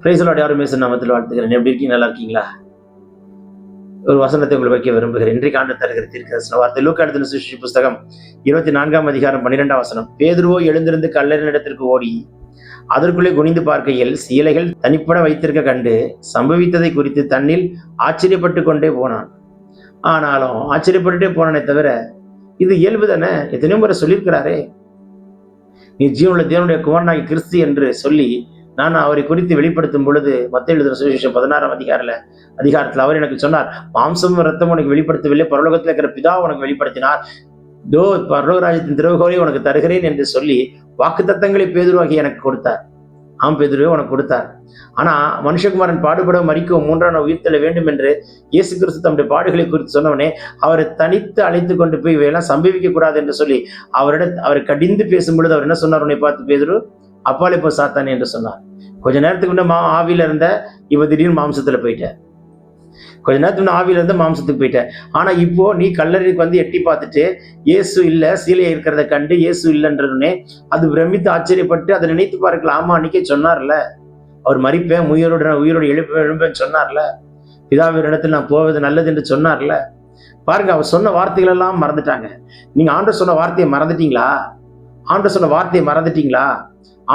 Praise the Lord. யாரும் இயேசு நாமத்தில் வாழ்த்துகிறேன். எப்படி இருக்கீங்க? நல்லா இருக்கீங்களா? ஒரு வசனத்தை உங்களுக்கு வைக்க விரும்புகிறேன். இன்றைக்கு ஆண்டு தருகிற தீர்க்கதரிசன வார்த்தை லூக்கா எழுதின சுவிசேஷ புஸ்தகம் 24ஆம் அதிகாரம் 12ஆம் வசனம். பேதுருவோ எழுந்திருந்து கல்லறையினிடத்திற்கு ஓடி அதற்குள்ளே குனிந்து பார்க்கையில் சீலைகள் தனிப்பட வைத்திருக்க கண்டு சம்பவித்ததை குறித்து தன்னில் ஆச்சரியப்பட்டு கொண்டே போனான். ஆனாலும் ஆச்சரியப்பட்டுட்டே போனானே தவிர இது இயல்பு தானே, எத்தனையோ முறை சொல்லியிருக்கிறாரே, நீ ஜீவனுள்ள தேவனுடைய குமாரனாகி கிறிஸ்து என்று சொல்லி நான் அவரை குறித்து வெளிப்படுத்தும் பொழுது மத்தேயு எழுதின சுவிசேஷம் 16ஆம் அதிகாரத்தில் அவர் எனக்கு சொன்னார், மாம்சமும் ரத்தம் உனக்கு வெளிப்படுத்தவில்லை, பரலோகத்தில் இருக்கிற பிதா உனக்கு வெளிப்படுத்தினார், தோ பரலோக ராஜ்யத்தின் திறவுகோலை உனக்கு தருகிறேன் என்று சொல்லி வாக்குத்தத்தங்களை பேதுருவாகி எனக்கு கொடுத்தார். ஆம், பேதுருவே உனக்கு கொடுத்தார். ஆனா மனுஷகுமாரன் பாடுபட மரிக்கவும் 3ஆம் நாள் உயிர்த்தெழ வேண்டும் என்று இயேசு கிறிஸ்து தம்முடைய பாடுகளை குறித்து சொன்னவனே அவரை தனித்து அழைத்து கொண்டு போய் இவையெல்லாம் சம்பவிக்க கூடாது என்று சொல்லி அவரை கடிந்து பேசும் பொழுது அவர் என்ன சொன்னார்? உன்னை பார்த்து, பேதுரு அப்பாலே போ சாத்தானே என்று சொன்னார். கொஞ்ச நேரத்துக்கு முன்ன ஆவியில இருந்த இவ திடீர்னு மாம்சத்துல போயிட்ட, கொஞ்ச நேரத்துக்கு முன்ன ஆவியில இருந்த மாம்சத்துக்கு போயிட்ட. ஆனா இப்போ நீ கல்லறைக்கு வந்து எட்டி பார்த்துட்டு இயேசு இல்ல, சீலையை இருக்கிறத கண்டு இயேசு இல்லைன்றதுனே அது பிரமித்து ஆச்சரியப்பட்டு அதை நினைத்து பார்க்கலாம். ஆமா, அன்னைக்கே சொன்னார்ல, அவர் மரிப்பேன் உயிரோடு எழுப்பேன்னு சொன்னார்ல, பிதாவின் இடத்துல நான் போவது நல்லது என்று சொன்னார்ல. பாருங்க, அவர் சொன்ன வார்த்தைகள் எல்லாம் மறந்துட்டாங்க. நீங்க ஆண்டவர் சொன்ன வார்த்தையை மறந்துட்டீங்களா? ஆண்டவர் சொன்ன வார்த்தையை மறந்துட்டீங்களா?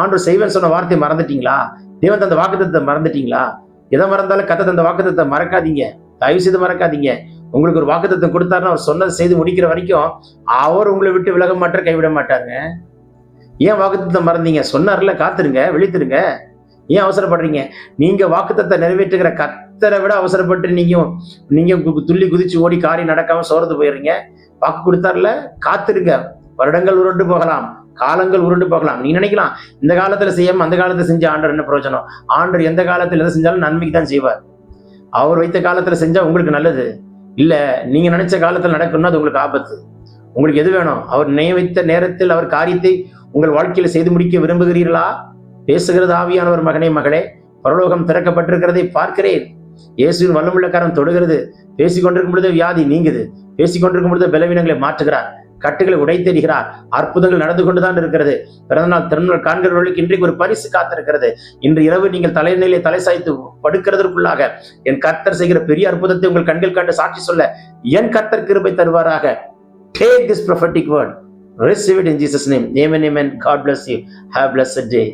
ஆண்டவர் செய்வன் சொன்ன வார்த்தையை மறந்துட்டீங்களா? தேவன் தந்த வாக்குத்தத்தத்தை மறந்துட்டீங்களா? எதை மறந்தாலும் கத்த தந்த வாக்குத்தத்தத்தை மறக்காதீங்க, தயவு செய்து மறக்காதீங்க. உங்களுக்கு ஒரு வாக்குத்தத்தம் கொடுத்தாருன்னா அவர் சொன்னதை செய்து முடிக்கிற வரைக்கும் அவர் உங்களை விட்டு விலக மாட்டார், கைவிட மாட்டாங்க. ஏன் வாக்குத்தத்தம் மறந்தீங்க? சொன்னார்ல, காத்துருங்க, விழித்திருங்க. ஏன் அவசரப்படுறீங்க? நீங்க வாக்குத்தத்தை நிறைவேற்றுகிற கத்தரை விட அவசரப்பட்டு நீங்க துள்ளி குதிச்சு ஓடி காரியம் நடக்காம சோர்ந்து போயிடுறீங்க. வாக்கு கொடுத்தார்ல, காத்துருங்க. வருடங்கள் உருண்டு போகலாம், காலங்கள் உருண்டு போகலாம். நீ நினைக்கலாம் இந்த காலத்துல செய்யாம அந்த காலத்துல செஞ்ச ஆண்டவர் என்ன பிரயோஜனம்? ஆண்டவர் எந்த காலத்துல எதை செஞ்சாலும் நன்மைக்கு தான் செய்வார். அவர் வைத்த காலத்துல செஞ்சா உங்களுக்கு நல்லது இல்ல, நீங்க நினைச்ச காலத்துல நடக்கணும்னா அது உங்களுக்கு ஆபத்து. உங்களுக்கு எது வேணும்? அவர் நியமித்த நேரத்தில் அவர் காரியத்தை உங்கள் வாழ்க்கையில செய்து முடிக்க விரும்புகிறீர்களா? பேசுகிறது ஆவியானவர், மகனே மகளே, பரலோகம் திறக்கப்பட்டிருக்கிறதை பார்க்கிறேன். இயேசுவின் வல்லமுள்ள கரம் தொடுகிறது. பேசிக்கொண்டிருக்கும் பொழுது வியாதி நீங்குது, பேசிக்கொண்டிருக்கும் பொழுது பலவீனங்களை மாற்றுகிறார், கட்டுகளை உடைத்தெறிகிறார். அற்புதங்கள் நடந்து கொண்டுதான் இருக்கிறது. பிறந்தநாள் திருநாள் காண்கிறவர்களுக்கு இன்றைக்கு ஒரு பரிசு காத்திருக்கிறது. இன்று இரவு நீங்கள் தலைநிலை தலை சாய்த்து படுக்கிறதற்குள்ளாக என் கர்த்தர் செய்கிற பெரிய அற்புதத்தை உங்கள் கண்கள் கண்டு சாட்சி சொல்ல என் கர்த்தர் கிருபை தருவாராக. Take this prophetic word, receive it in Jesus' name. Amen, amen. God bless you. Have a blessed day.